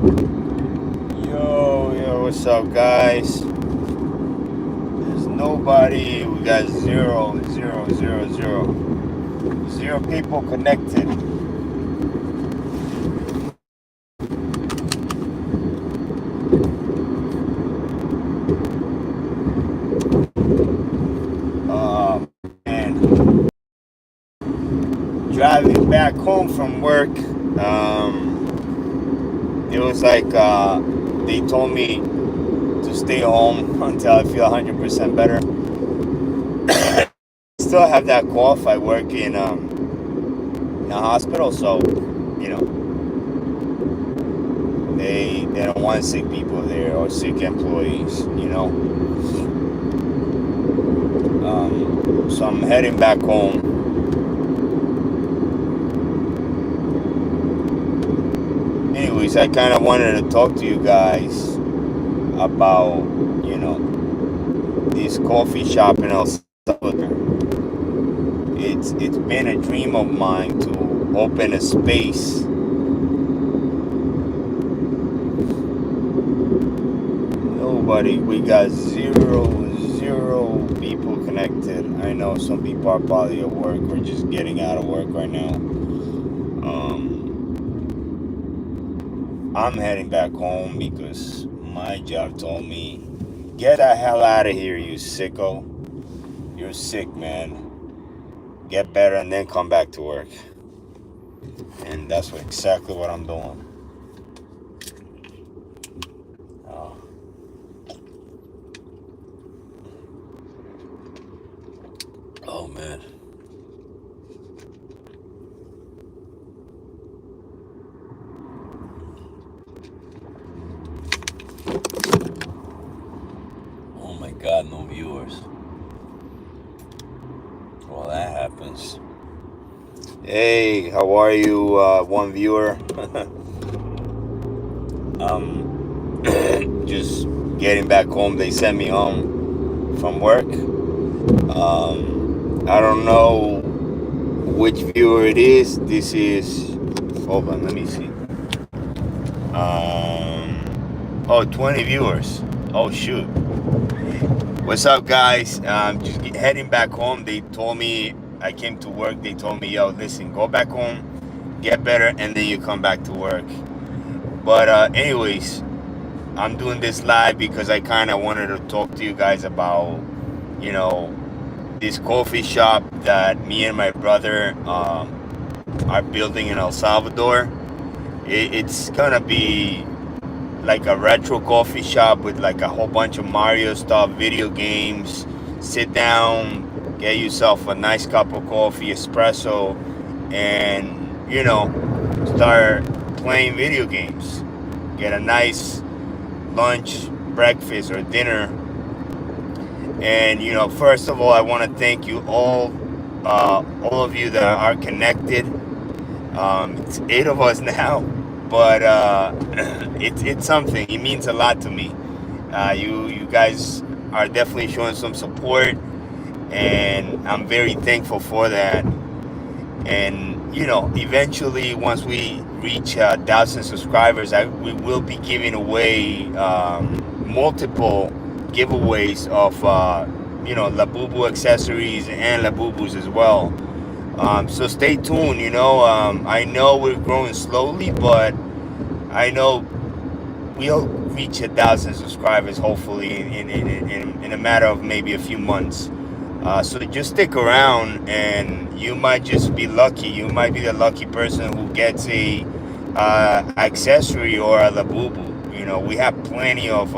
Yo, what's up, guys? There's nobody. We got zero people connected. And driving back home from work, it was like they told me to stay home until I feel 100% better. Still have that cough. I work in a hospital, so you know they don't want sick people there or sick employees. So I'm heading back home. Anyways, I kind of wanted to talk to you guys about this coffee shop in El Salvador. It's been a dream of mine to open a space. Nobody. We got zero people connected. I know some people are probably at work or just getting out of work right now. I'm heading back home because my job told me, get the hell out of here, you sicko. You're sick, man. Get better and then come back to work. And that's exactly what I'm doing. Oh. Oh, man. Oh my God, no viewers. Well, that happens. Hey, how are you, one viewer? Just getting back home. They sent me home from work. I don't know which viewer it is. This is. Hold on, let me see. Oh, 20 viewers. Oh, shoot. What's up, guys? Just heading back home. They told me, I came to work. They told me, yo, listen, go back home, get better, and then you come back to work. But anyways, I'm doing this live because I kind of wanted to talk to you guys about, this coffee shop that me and my brother are building in El Salvador. It's gonna be like a retro coffee shop with like a whole bunch of Mario stuff, video games. Sit down, get yourself a nice cup of coffee, espresso, and start playing video games. Get a nice lunch, breakfast, or dinner. And first of all, I want to thank you all of you that are connected. It's 8 of us now, but it's something. It means a lot to me. You guys are definitely showing some support, and I'm very thankful for that. And eventually, once we reach 1,000 subscribers, we will be giving away multiple giveaways of Labubu accessories and Labubus as well. So stay tuned. I know we're growing slowly, but I know we'll reach 1,000 subscribers hopefully in a matter of maybe a few months. So just stick around, and you might just be lucky. You might be the lucky person who gets a accessory or a Labubu. We have plenty of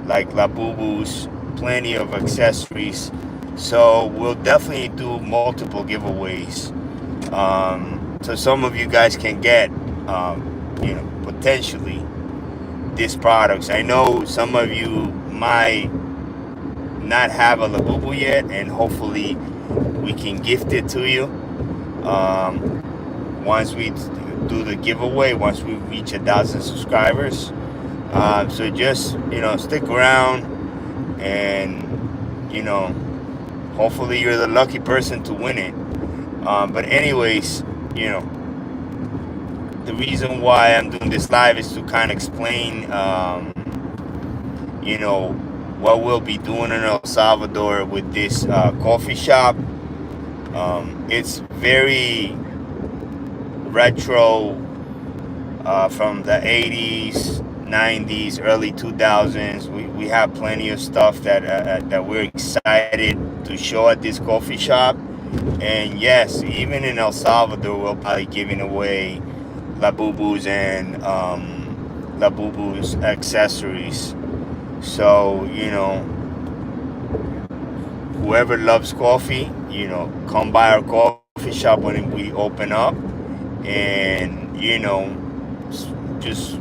like Labubus, plenty of accessories. So we'll definitely do multiple giveaways. So some of you guys can get, potentially these products. I know some of you might not have a Labubu yet, and hopefully we can gift it to you once we do the giveaway, once we reach 1,000 subscribers. So just stick around, and hopefully you're the lucky person to win it. But anyways, the reason why I'm doing this live is to kind of explain, you know, what we'll be doing in El Salvador with this coffee shop. It's very retro, from the 80s, 90s, early 2000s. We have plenty of stuff that we're excited to show at this coffee shop. And yes, even in El Salvador, we'll probably giving away La Bubu's and La Bubu's accessories. So, whoever loves coffee, come by our coffee shop when we open up, and just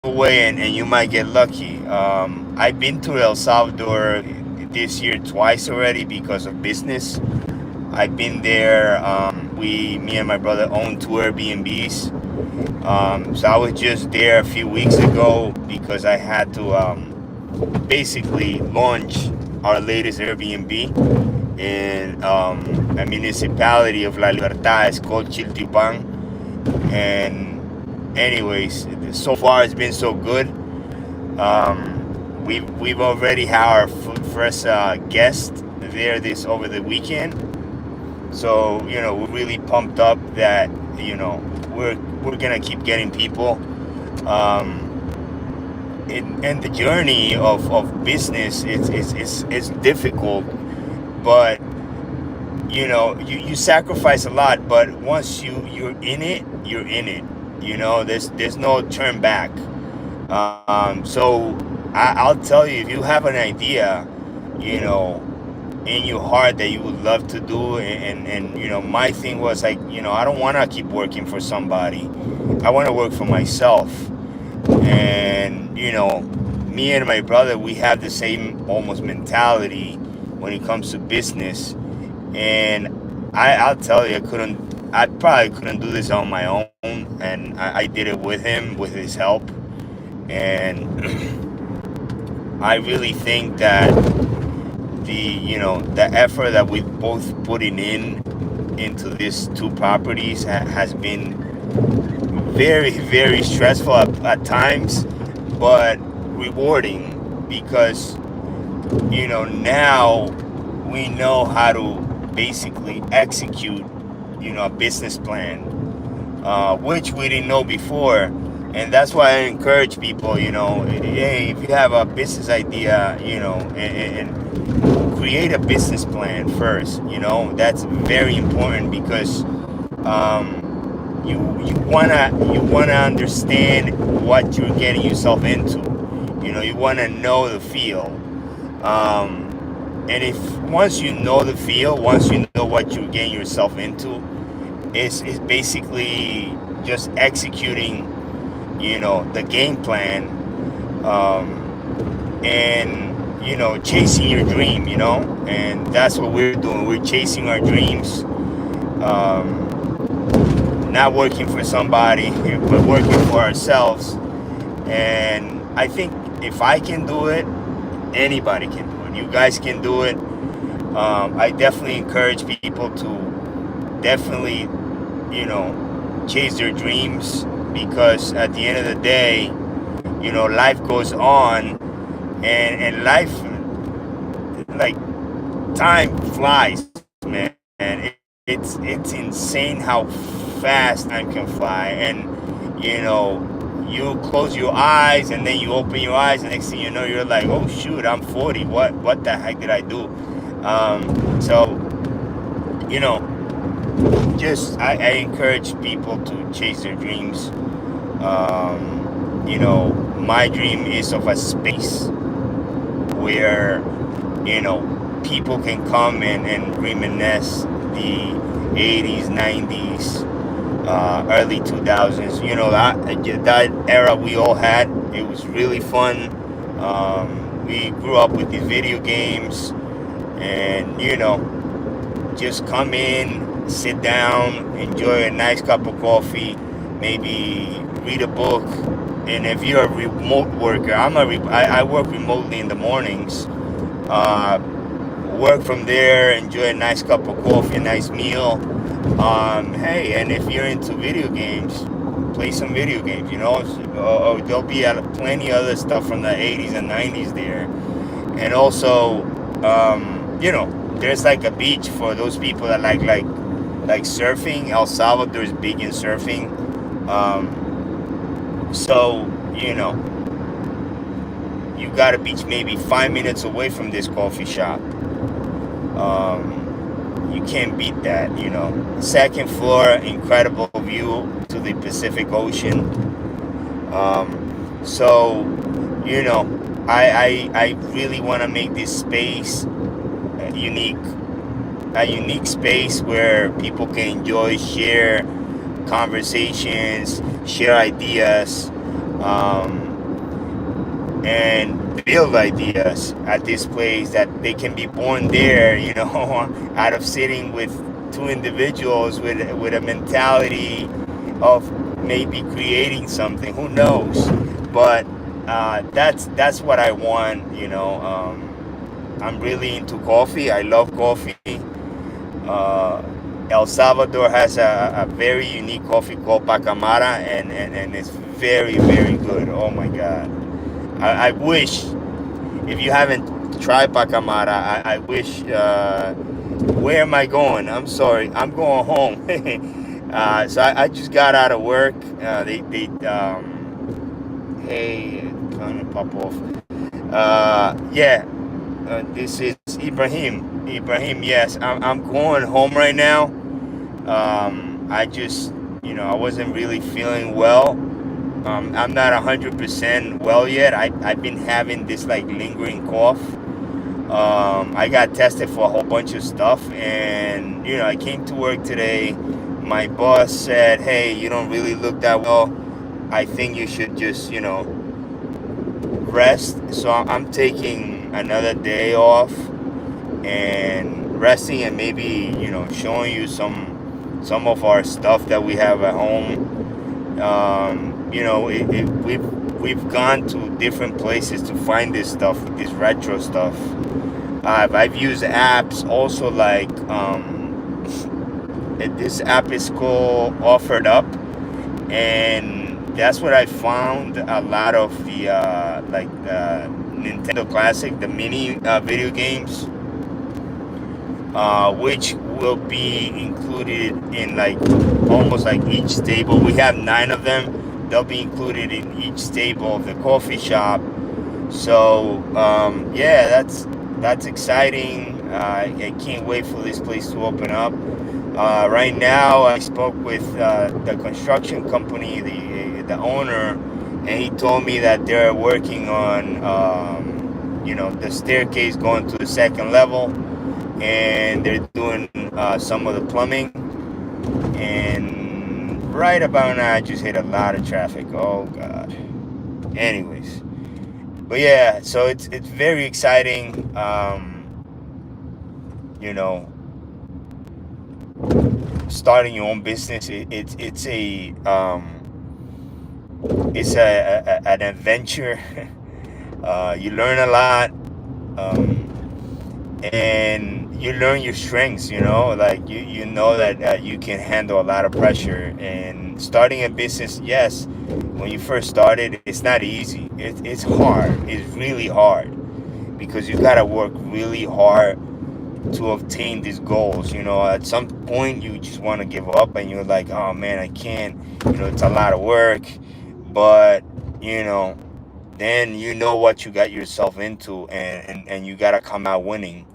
away, and you might get lucky. I've been to El Salvador this year twice already because of business. I've been there. Me and my brother own two Airbnbs. So I was just there a few weeks ago because I had to basically launch our latest Airbnb in a municipality of La Libertad. It's called Chiltipan. And anyways, so far it's been so good. We've already had our first guest there this over the weekend. So we're really pumped up that we're gonna keep getting people. And the journey of business it's difficult, but you sacrifice a lot. But once you're in it, you're in it. There's no turn back. So I'll tell you, if you have an idea, in your heart that you would love to do, and my thing was like, I don't want to keep working for somebody. I want to work for myself. And me and my brother, we have the same almost mentality when it comes to business. And I'll tell you, I probably couldn't do this on my own, and I did it with him, with his help. And I really think that the effort that we both putting into these two properties has been very, very stressful at times, but rewarding, because now we know how to basically execute a business plan, which we didn't know before. And that's why I encourage people, hey, if you have a business idea, and create a business plan first. That's very important, because you wanna understand what you're getting yourself into. You wanna know the feel. And if once you know the feel, once you know what you're getting yourself into, it's basically just executing, the game plan, and chasing your dream. And that's what we're doing. We're chasing our dreams. Not working for somebody, but working for ourselves. And I think if I can do it, anybody can do it. You guys can do it. I definitely encourage people to definitely, chase their dreams, because at the end of the day, life goes on, and life, like, time flies, man. And it's insane how fast time can fly. And you close your eyes, and then you open your eyes, and next thing you know, you're like, oh shoot, I'm 40. What the heck did I do? So just I encourage people to chase their dreams. My dream is of a space where people can come and reminisce the 80s, 90s, early 2000s. That era we all had. It was really fun. We grew up with these video games, and just come in, sit down, enjoy a nice cup of coffee, maybe read a book. And if you're a remote worker, I work remotely in the mornings. Work from there, enjoy a nice cup of coffee, a nice meal, Hey, and if you're into video games, play some video games. Or there'll be plenty other stuff from the 80s and 90s there. And also, there's like a beach for those people that like surfing. El Salvador is big in surfing. So you got a beach maybe 5 minutes away from this coffee shop. You can't beat that. Second floor, incredible view to the Pacific Ocean. So, I really want to make this space unique, a unique space where people can enjoy, share conversations, share ideas, and build ideas at this place that they can be born there, out of sitting with two individuals with a mentality of maybe creating something. Who knows? But that's what I want. I'm really into coffee. I love coffee. Uh, El Salvador has a very unique coffee called Pacamara, and it's very, very good. Oh my God. I wish, if you haven't tried Pacamara, I wish, where am I going? I'm sorry, I'm going home. So I just got out of work. Hey, kind of pop off. Yeah, this is Ibrahim. Ibrahim, yes, I'm going home right now. I just, I wasn't really feeling well. I'm not 100% well yet. I've been having this like lingering cough. I got tested for a whole bunch of stuff, and I came to work today. My boss said, "Hey, you don't really look that well. I think you should just, rest." So I'm taking another day off and resting, and maybe showing you some of our stuff that we have at home. We've gone to different places to find this stuff, this retro stuff. I've used apps also, like this app is called Offered Up, and that's where I found a lot of the Nintendo Classic, the mini video games, which will be included in like almost like each table. We have 9 of them. They'll be included in each table of the coffee shop. So yeah, that's exciting. I can't wait for this place to open up. Right now, I spoke with the construction company, the owner, and he told me that they're working on the staircase going to the second level, and they're doing some of the plumbing. And right about now, I just hit a lot of traffic. Oh God. Anyways, but yeah, so it's very exciting. You know, starting your own business. It's an adventure. You learn a lot. And you learn your strengths, like you know that you can handle a lot of pressure. And starting a business, yes, when you first started, it's not easy. It's hard. It's really hard, because you got to work really hard to obtain these goals. At some point you just want to give up, and you're like, oh man, I can't. It's a lot of work. But then you know what you got yourself into, and you got to come out winning.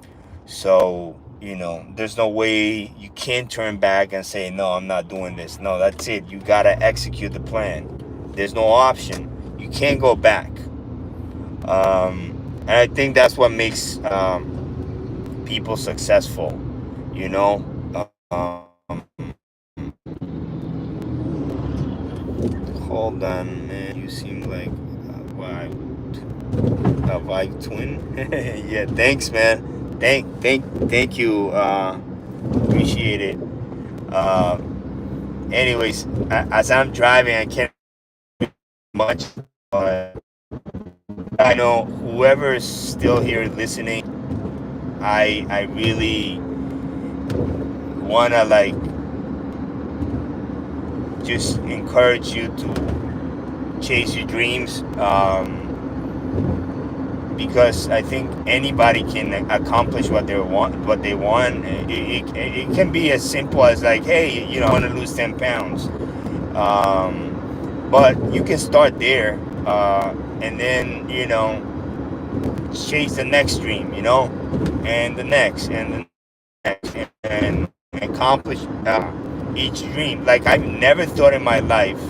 So there's no way. You can't turn back and say, no, I'm not doing this. No, that's it. You got to execute the plan. There's no option. You can't go back. And I think that's what makes people successful. um, Hold on, man. You seem like a vibe twin. Yeah, thanks, man. Thank you. Appreciate it. Uh, Anyways, as I'm driving, I can't do much, but I know whoever's still here listening, I really wanna like just encourage you to chase your dreams, because I think anybody can accomplish what they want. It can be as simple as like, hey, I want to lose 10 pounds. But you can start there, and then chase the next dream, and the next, and the next, and accomplish each dream. Like, I've never thought in my life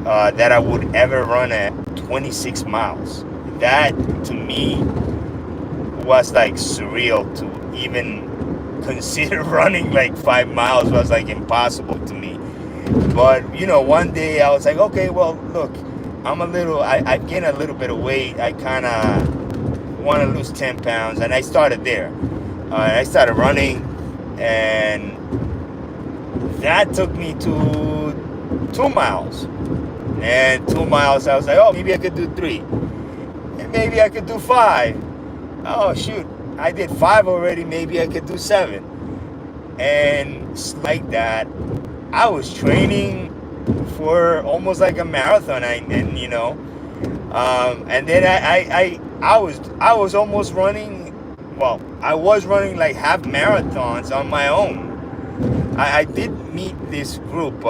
that I would ever run at 26 miles. That to me was like surreal. To even consider running like 5 miles was like impossible to me. But one day I was like, okay, well, look, I've gained a little bit of weight. I kind of want to lose 10 pounds, and I started there. I started running, and that took me to 2 miles. And 2 miles, I was like, oh, maybe I could do 3. And maybe I could do 5. Oh, shoot, I did 5 already. Maybe I could do 7. And like that, I was training for almost like a marathon. And then I was almost running. Well, I was running like half marathons on my own. I did meet this group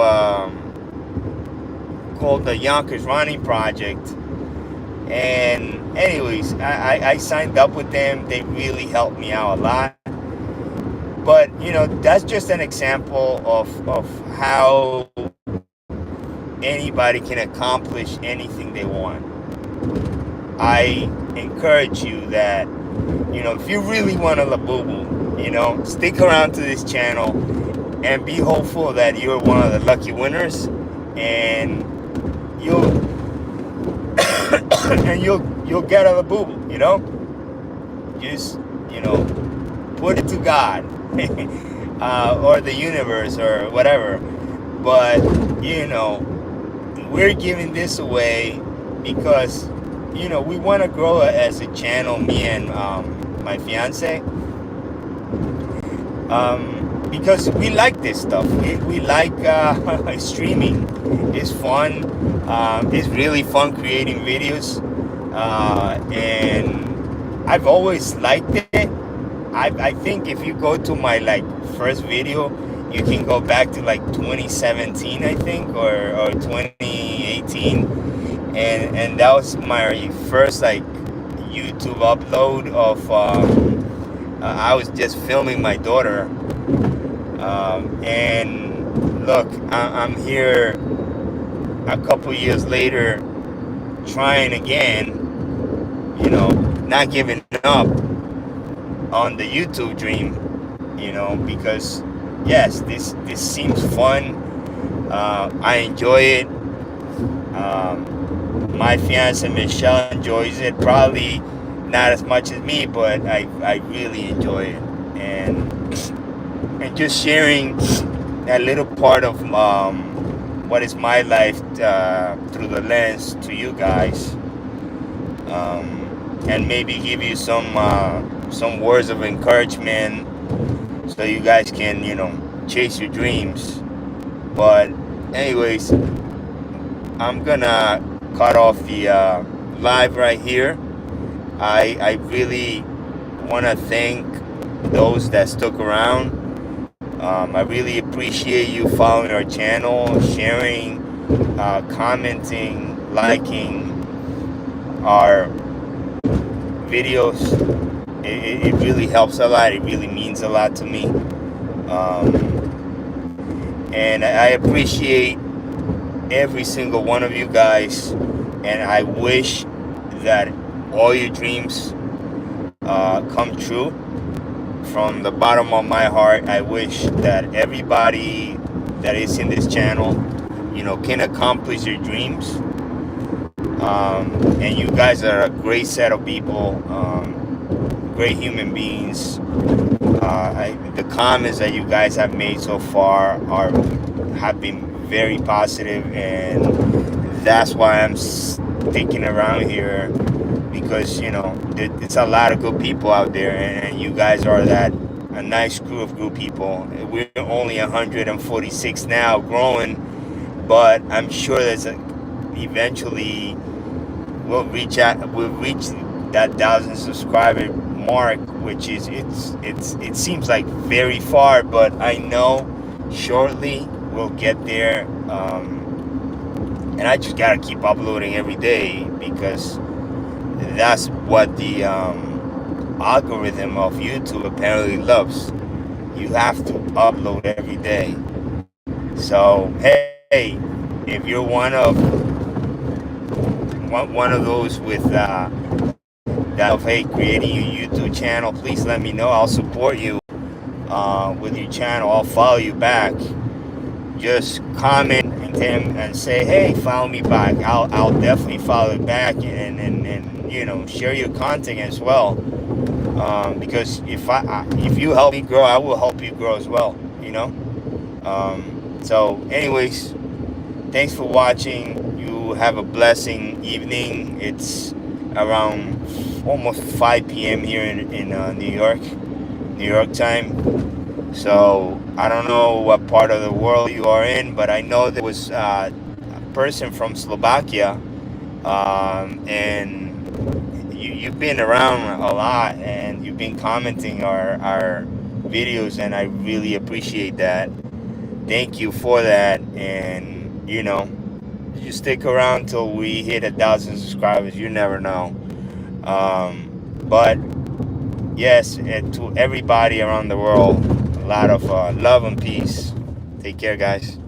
called the Yonkers Running Project. And anyways, I signed up with them. They really helped me out a lot. But, that's just an example of how anybody can accomplish anything they want. I encourage you that, if you really want to labubu, stick around to this channel and be hopeful that you're one of the lucky winners, and you'll get a labubu, just, put it to God, or the universe or whatever. But, we're giving this away because, we want to grow as a channel, me and my fiance, because we like this stuff. We like streaming. It's fun. It's really fun creating videos, and I've always liked it. I think if you go to my first video, you can go back to 2017, I think, or 2018, and that was my first YouTube upload of I was just filming my daughter, and look, I'm here a couple years later, trying again, not giving up on the YouTube dream, because yes, this seems fun. I enjoy it. My fiance Michelle enjoys it, probably not as much as me, but I really enjoy it, and just sharing that little part of what is my life through the lens to you guys, and maybe give you some words of encouragement so you guys can chase your dreams. But anyways, I'm gonna cut off the live right here. I really want to thank those that stuck around. I really appreciate you following our channel, sharing, commenting, liking our videos. It really helps a lot. It really means a lot to me. And I appreciate every single one of you guys. And I wish that all your dreams come true. From the bottom of my heart, I wish that everybody that is in this channel, can accomplish their dreams. And you guys are a great set of people, great human beings. The comments that you guys have made so far have been very positive, and that's why I'm sticking around here, because it's a lot of good people out there, and you guys are a nice crew of good people. We're only 146 now, growing, but I'm sure eventually we'll reach that 1,000 subscriber mark, which is it seems like very far, but I know shortly we'll get there. And I just gotta keep uploading every day, because that's what the algorithm of YouTube apparently loves. You have to upload every day. So hey, if you're one of those with that of, hey, creating your YouTube channel, please let me know. I'll support you with your channel. I'll follow you back. Just comment and say, hey, follow me back. I'll definitely follow it back, and you know, share your content as well. Because if you help me grow, I will help you grow as well. You know. So, anyways, thanks for watching. You have a blessing evening. It's around almost 5 p.m. here in New York time. So I don't know what part of the world you are in, but I know there was a person from Slovakia, and you've been around a lot, and you've been commenting our videos, and I really appreciate that. Thank you for that, and you know, you stick around till we hit 1,000 subscribers. You never know. But yes, and to everybody around the world, a lot of love and peace. Take care, guys.